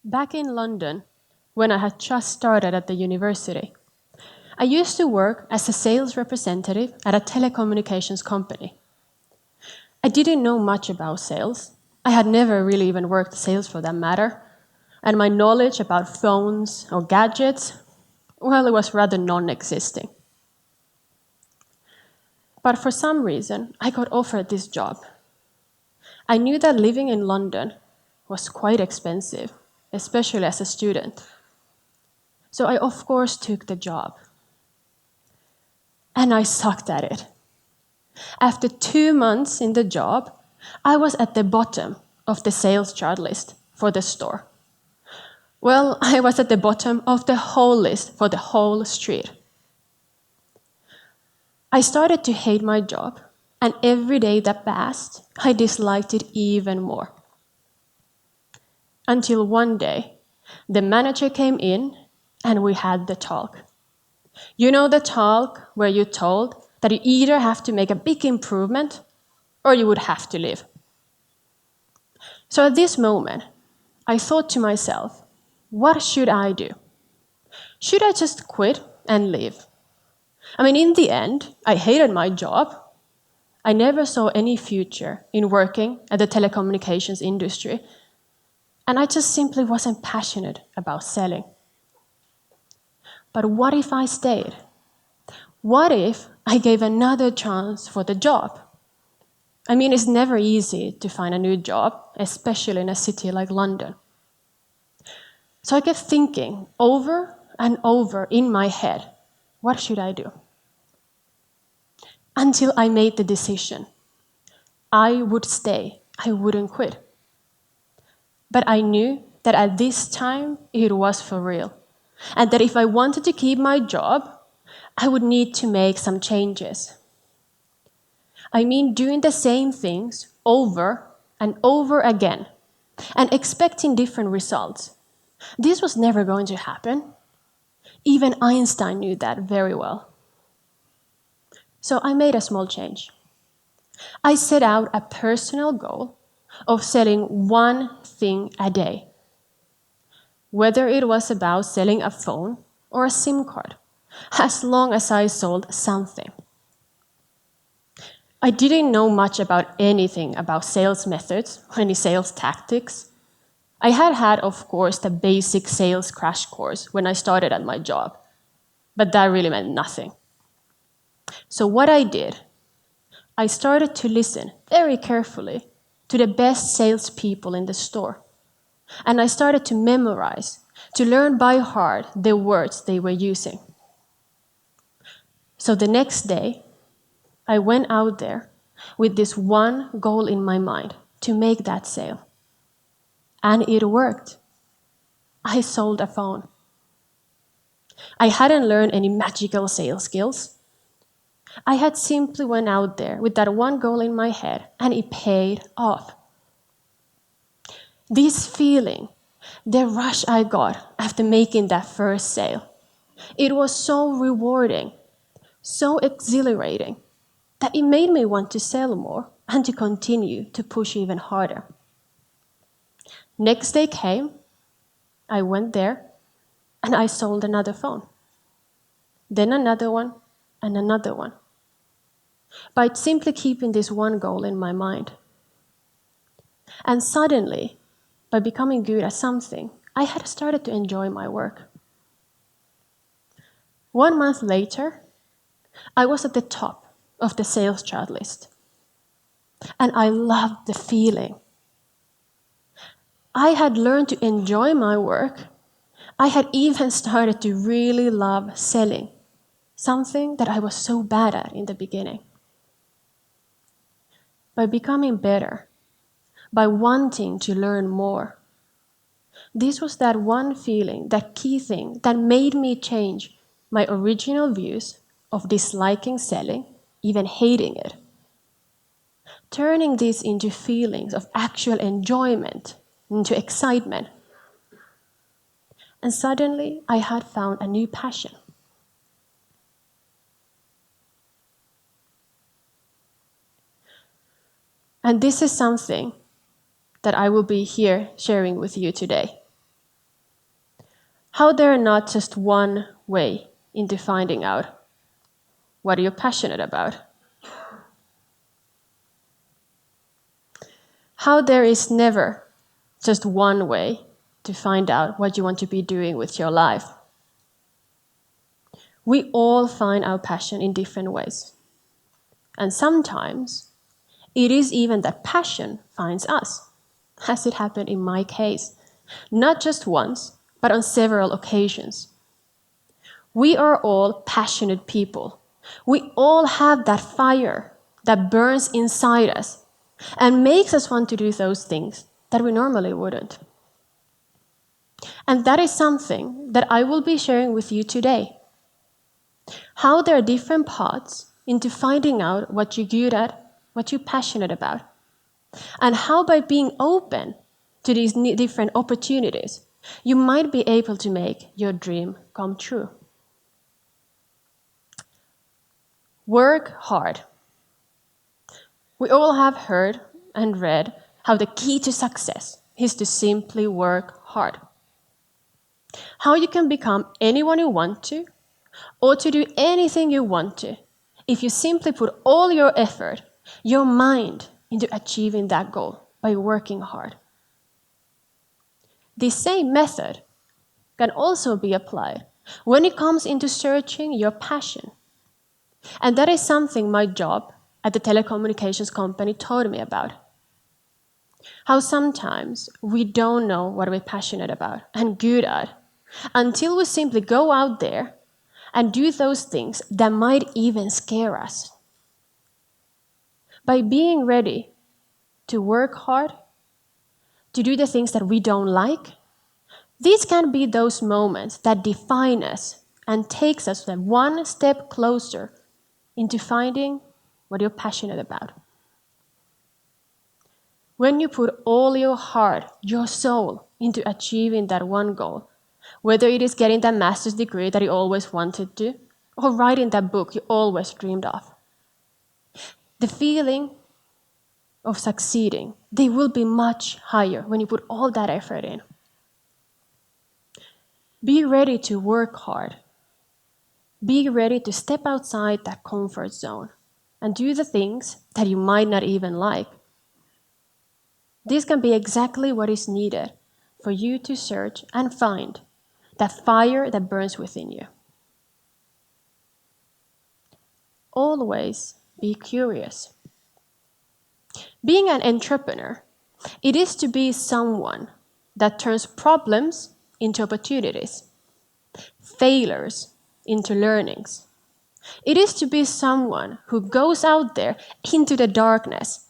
Back in London, when I had just started at the university, I used to work as a sales representative at a telecommunications company. I didn't know much about sales. I had never really even worked sales for that matter, and my knowledge about phones or gadgets, well, it was rather non-existing. But for some reason, I got offered this job. I knew that living in London was quite expensive, especially as a student. So I, of course, took the job. And I sucked at it. After 2 months in the job, I was at the bottom of the sales chart list for the store. Well, I was at the bottom of the whole list for the whole street. I started to hate my job, and every day that passed, I disliked it even more. Until one day, the manager came in and we had the talk. You know the talk where you told that you either have to make a big improvement or you would have to leave. So at this moment, I thought to myself, what should I do? Should I just quit and leave? I mean, in the end, I hated my job. I never saw any future in working at the telecommunications industry, and I just simply wasn't passionate about selling. But what if I stayed? What if I gave another chance for the job? I mean, it's never easy to find a new job, especially in a city like London. So I kept thinking over and over in my head, what should I do? Until I made the decision. I would stay. I wouldn't quit. But I knew that at this time, it was for real. And that if I wanted to keep my job, I would need to make some changes. I mean, doing the same things over and over again and expecting different results. This was never going to happen. Even Einstein knew that very well. So I made a small change. I set out a personal goal of selling one thing a day. Whether it was about selling a phone or a SIM card, as long as I sold something. I didn't know much about anything about sales methods or any sales tactics. I had, of course, the basic sales crash course when I started at my job, but that really meant nothing. So what I did, I started to listen very carefully to the best salespeople in the store. And I started to memorize, to learn by heart the words they were using. So the next day, I went out there with this one goal in my mind, to make that sale. And it worked. I sold a phone. I hadn't learned any magical sales skills. I had simply went out there with that one goal in my head, and it paid off. This feeling, the rush I got after making that first sale, it was so rewarding, so exhilarating, that it made me want to sell more and to continue to push even harder. Next day came, I went there, and I sold another phone. Then another one, and another one. By simply keeping this one goal in my mind. And suddenly, by becoming good at something, I had started to enjoy my work. 1 month later, I was at the top of the sales chart list. And I loved the feeling. I had learned to enjoy my work. I had even started to really love selling, something that I was so bad at in the beginning. By becoming better, by wanting to learn more. This was that one feeling, that key thing that made me change my original views of disliking selling, even hating it. Turning this into feelings of actual enjoyment, into excitement. And suddenly, I had found a new passion. And this is something that I will be here sharing with you today. How there are not just one way into finding out what you're passionate about. How there is never just one way to find out what you want to be doing with your life. We all find our passion in different ways. And sometimes it is even that passion finds us, as it happened in my case, not just once, but on several occasions. We are all passionate people. We all have that fire that burns inside us and makes us want to do those things that we normally wouldn't. And that is something that I will be sharing with you today. How there are different paths into finding out what you're good at, what you're passionate about, and how by being open to these different opportunities, you might be able to make your dream come true. Work hard. We all have heard and read how the key to success is to simply work hard. How you can become anyone you want to, or to do anything you want to, if you simply put all your effort, your mind, into achieving that goal by working hard. The same method can also be applied when it comes into searching your passion. And that is something my job at the telecommunications company taught me about. How sometimes we don't know what we're passionate about and good at until we simply go out there and do those things that might even scare us. By being ready to work hard, to do the things that we don't like, these can be those moments that define us and takes us one step closer into finding what you're passionate about. When you put all your heart, your soul, into achieving that one goal, whether it is getting that master's degree that you always wanted to, or writing that book you always dreamed of, the feeling of succeeding, they will be much higher when you put all that effort in. Be ready to work hard. Be ready to step outside that comfort zone and do the things that you might not even like. This can be exactly what is needed for you to search and find that fire that burns within you. Always be curious. Being an entrepreneur, it is to be someone that turns problems into opportunities, failures into learnings. It is to be someone who goes out there into the darkness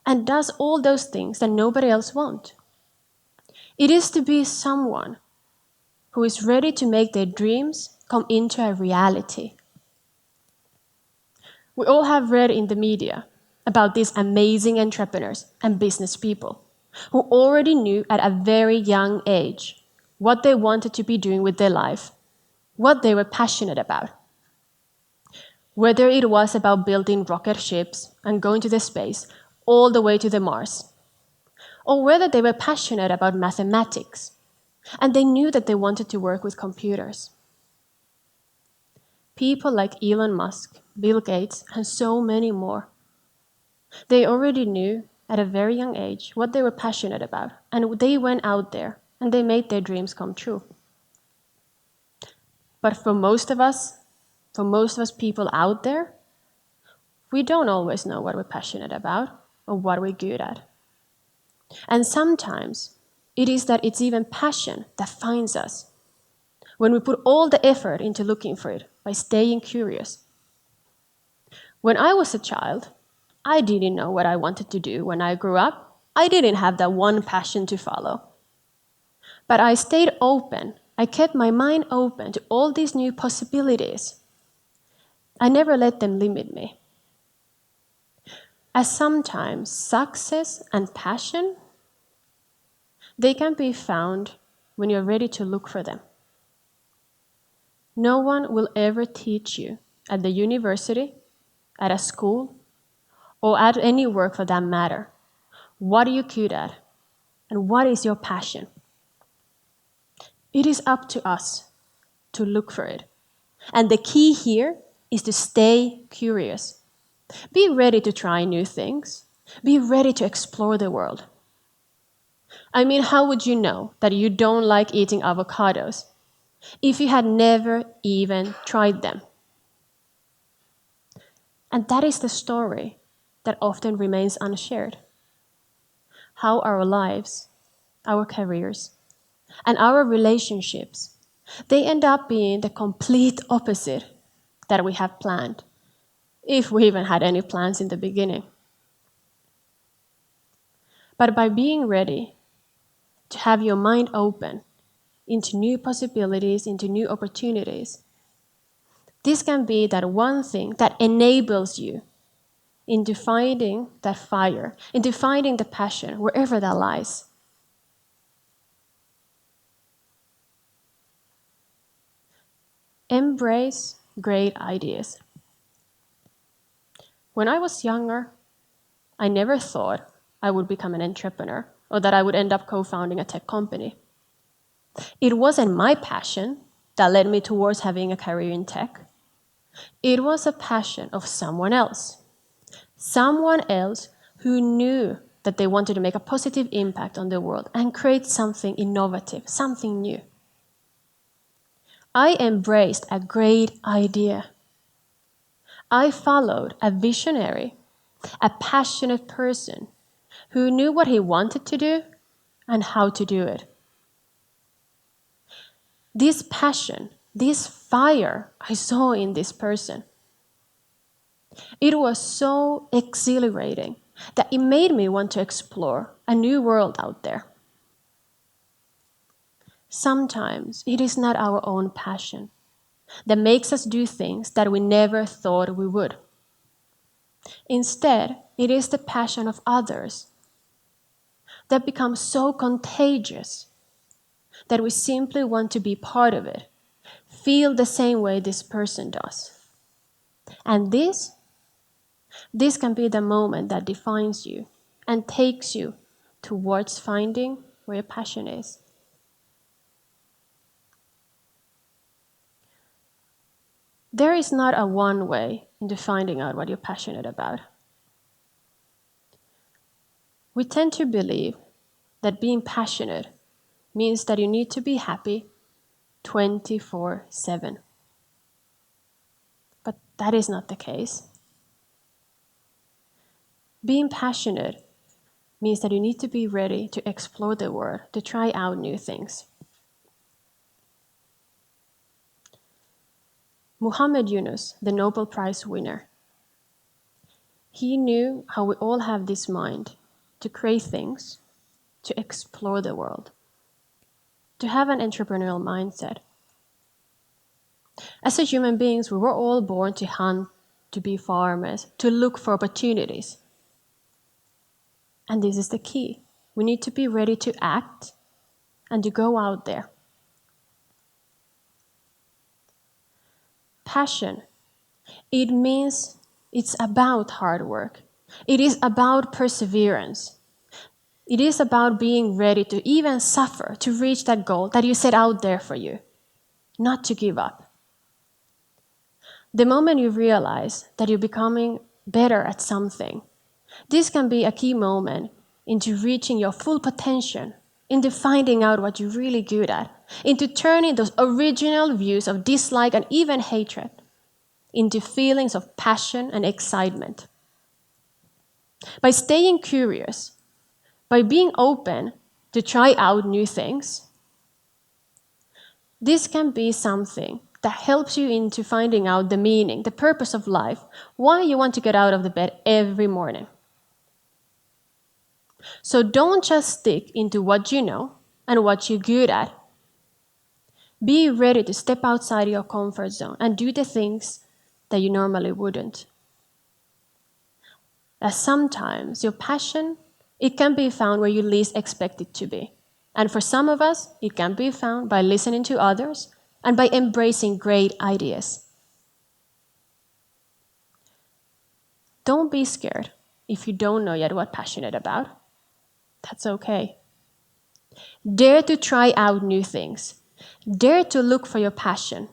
and does all those things that nobody else wants. It is to be someone who is ready to make their dreams come into a reality. We all have read in the media about these amazing entrepreneurs and business people who already knew at a very young age what they wanted to be doing with their life, what they were passionate about. Whether it was about building rocket ships and going to the space all the way to the Mars, or whether they were passionate about mathematics and they knew that they wanted to work with computers. People like Elon Musk, Bill Gates, and so many more. They already knew at a very young age what they were passionate about, and they went out there and they made their dreams come true. But for most of us people out there, we don't always know what we're passionate about or what we're good at. And sometimes it is that it's even passion that finds us when we put all the effort into looking for it by staying curious. When I was a child, I didn't know what I wanted to do when I grew up. I didn't have that one passion to follow. But I stayed open. I kept my mind open to all these new possibilities. I never let them limit me. As sometimes success and passion, they can be found when you're ready to look for them. No one will ever teach you at the university, at a school, or at any work for that matter, what are you good at and what is your passion. It is up to us to look for it. And the key here is to stay curious. Be ready to try new things. Be ready to explore the world. I mean, how would you know that you don't like eating avocados if you had never even tried them? And that is the story that often remains unshared. How our lives, our careers, and our relationships, they end up being the complete opposite that we have planned, if we even had any plans in the beginning. But by being ready to have your mind open into new possibilities, into new opportunities, this can be that one thing that enables you into finding that fire, into finding the passion wherever that lies. Embrace great ideas. When I was younger, I never thought I would become an entrepreneur or that I would end up co-founding a tech company. It wasn't my passion that led me towards having a career in tech. It was a passion of someone else. Someone else who knew that they wanted to make a positive impact on the world and create something innovative, something new. I embraced a great idea. I followed a visionary, a passionate person who knew what he wanted to do and how to do it. This passion, this fire I saw in this person, it was so exhilarating that it made me want to explore a new world out there. Sometimes it is not our own passion that makes us do things that we never thought we would. Instead, it is the passion of others that becomes so contagious that we simply want to be part of it, feel the same way this person does. And this can be the moment that defines you and takes you towards finding where your passion is. There is not a one way into finding out what you're passionate about. We tend to believe that being passionate means that you need to be happy 24/7. But that is not the case. Being passionate means that you need to be ready to explore the world, to try out new things. Muhammad Yunus, the Nobel Prize winner, he knew how we all have this mind to create things, to explore the world, to have an entrepreneurial mindset. As a human beings, we were all born to hunt, to be farmers, to look for opportunities. And this is the key. We need to be ready to act and to go out there. Passion, it means it's about hard work. It is about perseverance. It is about being ready to even suffer to reach that goal that you set out there for you, not to give up. The moment you realize that you're becoming better at something, this can be a key moment into reaching your full potential, into finding out what you're really good at, into turning those original views of dislike and even hatred into feelings of passion and excitement. By staying curious, by being open to try out new things, this can be something that helps you into finding out the meaning, the purpose of life, why you want to get out of the bed every morning. So don't just stick into what you know and what you're good at. Be ready to step outside your comfort zone and do the things that you normally wouldn't. As sometimes your passion, it can be found where you least expect it to be. And for some of us, it can be found by listening to others and by embracing great ideas. Don't be scared if you don't know yet what you're passionate about. That's okay. Dare to try out new things. Dare to look for your passion.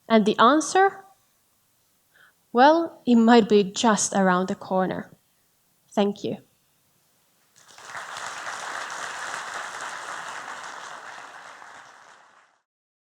And the answer? Well, it might be just around the corner. Thank you.